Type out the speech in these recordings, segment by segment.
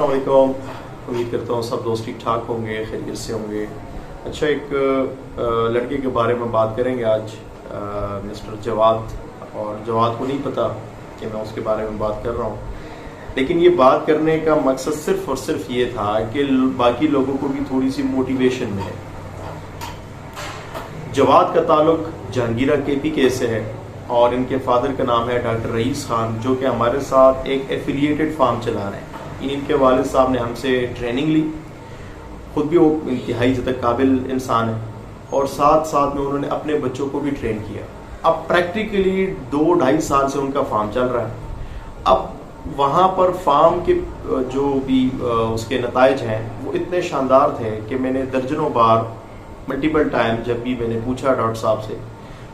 السلام علیکم. امید کرتا ہوں سب دوست ٹھیک ٹھاک ہوں گے, خیریت سے ہوں گے. اچھا, ایک لڑکے کے بارے میں بات کریں گے آج, مسٹر جواد. اور جواد کو نہیں پتا کہ میں اس کے بارے میں بات کر رہا ہوں, لیکن یہ بات کرنے کا مقصد صرف اور صرف یہ تھا کہ باقی لوگوں کو بھی تھوڑی سی موٹیویشن ملے. جواد کا تعلق جہانگیرہ کے پی کے سے ہے اور ان کے فادر کا نام ہے ڈاکٹر رئیس خان, جو کہ ہمارے ساتھ ایک ایفیلیٹڈ فارم چلا رہے ہیں. ان کے والد صاحب نے ہم سے ٹریننگ لی, خود بھی وہ انتہائی زیادہ قابل انسان ہے, اور ساتھ ساتھ میں انہوں نے اپنے بچوں کو بھی ٹرین کیا. اب پریکٹیکلی 2-2.5 سال سے ان کا فارم چل رہا ہے. اب وہاں پر فارم کے جو بھی اس کے نتائج ہیں وہ اتنے شاندار تھے کہ میں نے درجنوں بار ملٹیپل ٹائم جب بھی میں نے پوچھا ڈاکٹر صاحب سے,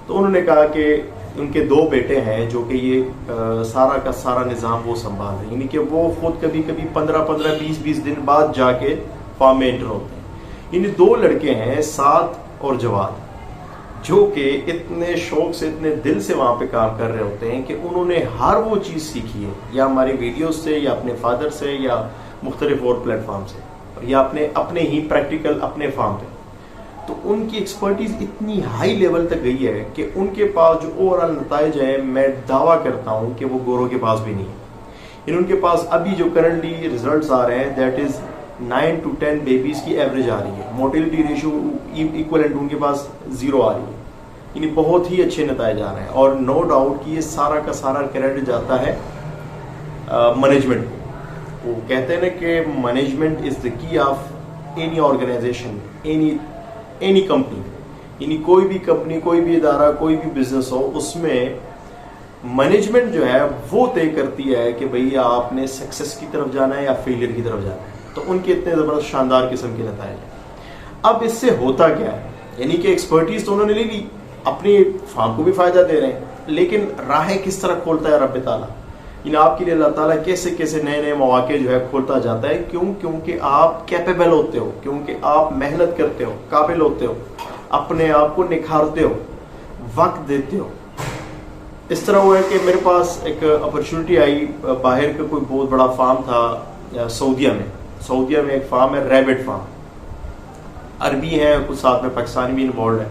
تو انہوں نے کہا کہ ان کے 2 بیٹے ہیں جو کہ یہ سارا کا سارا نظام وہ سنبھال رہے ہیں, یعنی کہ وہ خود کبھی کبھی 15-20 دن بعد جا کے فارم میں انٹر ہوتے ہیں. یعنی 2 لڑکے ہیں, سعد اور جواد, جو کہ اتنے شوق سے اتنے دل سے وہاں پہ کام کر رہے ہوتے ہیں کہ انہوں نے ہر وہ چیز سیکھی ہے, یا ہماری ویڈیوز سے, یا اپنے فادر سے, یا مختلف اور پلیٹ فارم سے, یا اپنے ہی پریکٹیکل اپنے فارم پہ. تو ان کی ایکسپرٹیز اتنی ہائی لیول تک گئی ہے کہ ان کے پاس جو اوور آل نتائج ہیں, میں دعویٰ کرتا ہوں کہ وہ گوروں کے پاس بھی نہیں ہے. ان کے پاس ابھی جو کرنٹلی ریزلٹس آ رہے ہیں, دیٹ از 9 to 10 بیبیز کی ایوریج آ رہی ہے. موٹیلٹی ریشو ایکولنٹ ان کے پاس 0 آ رہی ہے. یعنی بہت ہی اچھے نتائج آ رہے ہیں, اور نو ڈاؤٹ کہ یہ سارا کا سارا کریڈٹ جاتا ہے مینجمنٹ کو. وہ کہتے ہیں نا کہ management is the key of any organization, any company. یعنی کوئی بھی کمپنی, کوئی بھی ادارہ, کوئی بھی بزنس ہو, اس میں مینجمنٹ جو ہے وہ طے کرتی ہے کہ بھئی آپ نے سکسیس کی طرف جانا ہے یا فیلئر کی طرف جانا ہے. تو ان کے اتنے زبردست شاندار قسم کے نتائج ہیں. اب اس سے ہوتا کیا ہے, یعنی کہ ایکسپرٹیز تو انہوں نے لے لی, اپنی فارم کو بھی فائدہ دے رہے ہیں, لیکن راہیں کس طرح کھولتا ہے رب تعالیٰ. یعنی آپ کے لیے اللہ تعالیٰ کیسے کیسے نئے نئے مواقع جو ہے کھولتا جاتا ہے. کیونکہ آپ کیپیبل ہوتے ہو, کیونکہ آپ محنت کرتے ہو, قابل ہوتے ہو, اپنے آپ کو نکھارتے ہو, وقت دیتے ہو. اس طرح ہوا ہے کہ میرے پاس ایک اپرچونٹی آئی, باہر کا کوئی بہت بڑا فارم تھا سعودیہ میں ایک فارم ہے ریبٹ فارم, عربی ہیں کچھ, ساتھ میں پاکستانی بھی انوالوڈ ہیں.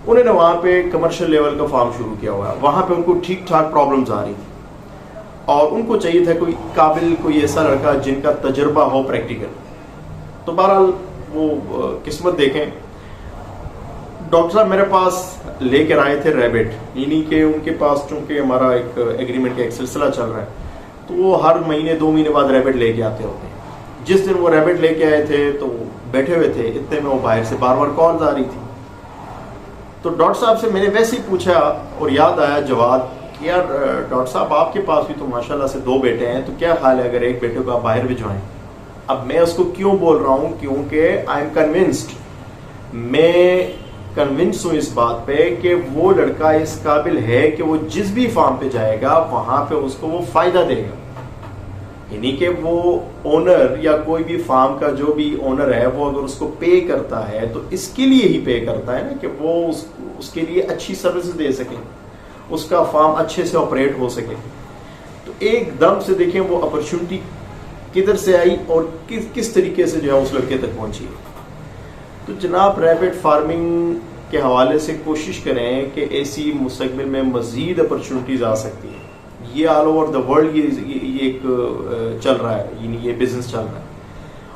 انہوں نے وہاں پہ کمرشل لیول کا فارم شروع کیا ہوا ہے. وہاں پہ ان کو ٹھیک ٹھاک پرابلمز آ رہی تھی, اور ان کو چاہیے تھا کوئی قابل, کوئی ایسا لڑکا جن کا تجربہ ہو پریکٹیکل. تو بہرحال وہ قسمت دیکھیں, ڈاکٹر صاحب میرے پاس لے کر آئے تھے ریبٹ. یعنی کہ ان کے پاس چونکہ ہمارا ایک ایگریمنٹ کا ایک سلسلہ چل رہا ہے, تو وہ ہر مہینے 2 مہینے بعد ریبٹ لے کے آتے ہوتے ہیں. جس دن وہ ریبٹ لے کے آئے تھے تو وہ بیٹھے ہوئے تھے, اتنے میں وہ باہر سے بار کالز آ رہی تھی. تو ڈاکٹر صاحب سے میں نے ویسے ہی پوچھا, اور یاد آیا جواد کہ یار ڈاکٹر صاحب آپ کے پاس بھی تو ماشاءاللہ سے 2 بیٹے ہیں, تو کیا حال ہے اگر ایک بیٹے کو آپ باہر بھجوائیں. اب میں اس کو کیوں بول رہا ہوں, کیونکہ آئی ایم کنونسڈ, میں کنونس ہوں اس بات پہ کہ وہ لڑکا اس قابل ہے کہ وہ جس بھی فارم پہ جائے گا وہاں پہ اس کو وہ فائدہ دے گا. یعنی کہ وہ اونر یا کوئی بھی فارم کا جو بھی اونر ہے, وہ اگر اس کو پے کرتا ہے تو اس کے لیے ہی پے کرتا ہے نا, کہ وہ اس کے لیے اچھی سروسز دے سکے, اس کا فارم اچھے سے آپریٹ ہو سکے. تو ایک دم سے دیکھیں وہ اپرچونٹی کدھر سے آئی اور کس طریقے سے جو ہے اس لڑکے تک پہنچی. تو جناب ریبٹ فارمنگ کے حوالے سے کوشش کریں کہ ایسی مستقبل میں مزید اپرچونٹیز آ سکتی ہیں. یہ آل اوور دا ورلڈ یہ ایک چل رہا ہے, یعنی یہ بزنس چل رہا ہے,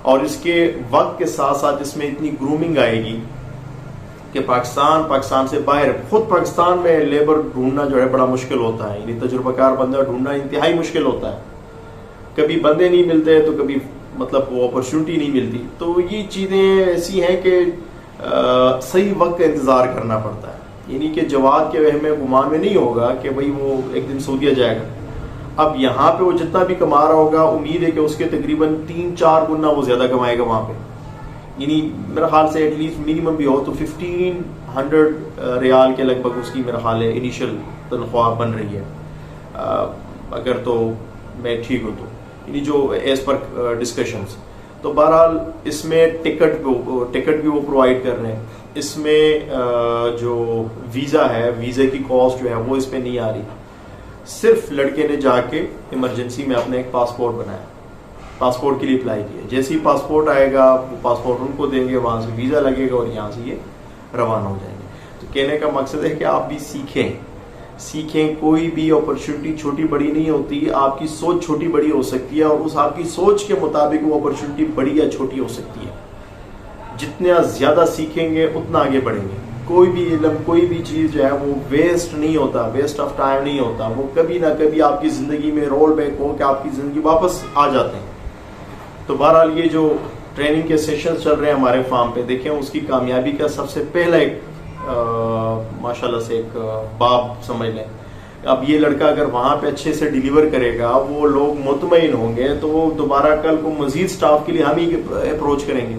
اور اس کے وقت کے ساتھ ساتھ اس میں اتنی گرومنگ آئے گی کہ پاکستان سے باہر, خود پاکستان میں لیبر ڈھونڈنا جو ہے بڑا مشکل ہوتا ہے. یعنی تجربہ کار بندہ ڈھونڈنا انتہائی مشکل ہوتا ہے. کبھی بندے نہیں ملتے تو کبھی مطلب وہ اپرچونٹی نہیں ملتی. تو یہ چیزیں ایسی ہیں کہ صحیح وقت کا انتظار کرنا پڑتا ہے. یعنی کہ جواد کے وہم گمان میں نہیں ہوگا کہ بھئی وہ ایک دن سعودیہ جائے گا. اب یہاں پہ وہ جتنا بھی کما رہا ہوگا, امید ہے کہ اس کے تقریباً 3-4 گنا وہ زیادہ کمائے گا وہاں پہ. یعنی میرا خیال سے ایٹ لیسٹ منیمم بھی ہو تو 1500 ریال کے لگ بھگ اس کی میرا خیال ہے انیشل تنخواہ بن رہی ہے, اگر تو میں ٹھیک ہوں تو, یعنی جو ایز پر ڈسکشنز. تو بہرحال اس میں ٹکٹ بھی وہ پرووائڈ کر رہے ہیں. اس میں جو ویزا ہے, ویزے کی کاسٹ جو ہے وہ اس پہ نہیں آ رہی. صرف لڑکے نے جا کے ایمرجنسی میں اپنا ایک پاسپورٹ بنایا, پاسپورٹ کے لیے اپلائی کیا. جیسے ہی پاسپورٹ آئے گا وہ پاسپورٹ ان کو دیں گے, وہاں سے ویزا لگے گا اور یہاں سے یہ روانہ ہو جائیں گے. تو کہنے کا مقصد ہے کہ آپ بھی سیکھیں. کوئی بھی اپرچونٹی چھوٹی بڑی نہیں ہوتی, آپ کی سوچ چھوٹی بڑی ہو سکتی ہے اور اس آپ کی سوچ کے مطابق وہ اپرچونٹی بڑی یا چھوٹی ہو سکتی ہے. جتنا زیادہ سیکھیں گے اتنا آگے بڑھیں گے. کوئی بھی علم, کوئی بھی چیز جو ہے وہ ویسٹ نہیں ہوتا, ویسٹ آف ٹائم نہیں ہوتا. وہ کبھی نہ کبھی آپ کی زندگی میں رول بیک ہو کہ آپ کی زندگی واپس آ جاتے ہیں. تو بہرحال یہ جو ٹریننگ کے سیشنز چل رہے ہیں ہمارے فارم پہ, دیکھیں اس کی کامیابی کا سب سے پہلا ایک ماشاءاللہ سے ایک باب سمجھ لیں. اب یہ لڑکا اگر وہاں پہ اچھے سے ڈیلیور کرے گا, وہ لوگ مطمئن ہوں گے, تو وہ دوبارہ کل کو مزید سٹاف کے لیے ہم ہی اپروچ کریں گے.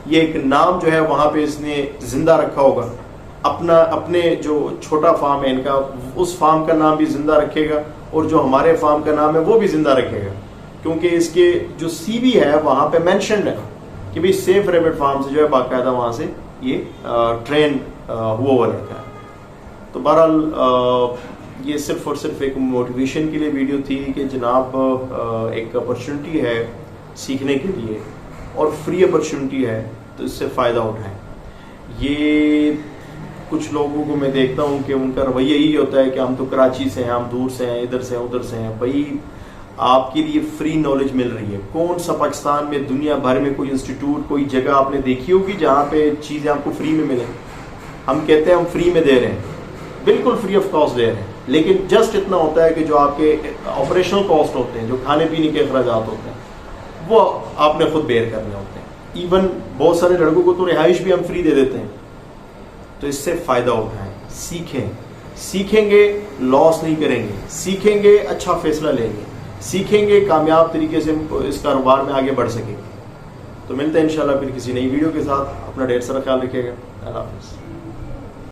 یہ ایک نام جو ہے وہاں پہ اس نے زندہ رکھا ہوگا, اپنے جو چھوٹا فارم ہے ان کا, اس فارم کا نام بھی زندہ رکھے گا, اور جو ہمارے فارم کا نام ہے وہ بھی زندہ رکھے گا, کیونکہ اس کے جو سی وی ہے وہاں پہ مینشنڈ ہے کہ بھئی سیف ریبٹ فارم سے جو ہے باقاعدہ وہاں سے یہ ٹرین ہوا ہوا رہتا ہے. تو بہرحال یہ صرف اور صرف ایک موٹیویشن کے لیے ویڈیو تھی کہ جناب ایک اپرچونٹی ہے سیکھنے کے لیے اور فری اپرچونٹی ہے, تو اس سے فائدہ اٹھائیں. یہ کچھ لوگوں کو میں دیکھتا ہوں کہ ان کا رویہ یہی ہوتا ہے کہ ہم تو کراچی سے ہیں, ہم دور سے ہیں, ادھر سے ہیں, ادھر سے ہیں. بھائی آپ کے لیے فری نالج مل رہی ہے. کون سا پاکستان میں, دنیا بھر میں کوئی انسٹیٹیوٹ, کوئی جگہ آپ نے دیکھی ہوگی جہاں پہ چیزیں آپ کو فری میں ملیں؟ ہم کہتے ہیں ہم فری میں دے رہے ہیں, بالکل فری آف کاسٹ دے رہے ہیں, لیکن جسٹ اتنا ہوتا ہے کہ جو آپ کے آپریشنل کاسٹ ہوتے ہیں, جو کھانے پینے کے اخراجات ہوتے ہیں, وہ آپ نے خود بیئر کرنے ہوتے ہیں. ایون بہت سارے لڑکوں کو تو رہائش بھی ہم فری دے دیتے ہیں. تو اس سے فائدہ اٹھائیں, سیکھیں گے لاس نہیں کریں گے, سیکھیں گے اچھا فیصلہ لیں گے, سیکھیں گے کامیاب طریقے سے اس کاروبار میں آگے بڑھ سکیں گے. تو ملتے ہیں انشاءاللہ پھر کسی نئی ویڈیو کے ساتھ. اپنا ڈھیر سارا خیال رکھیے گا. اللہ حافظ.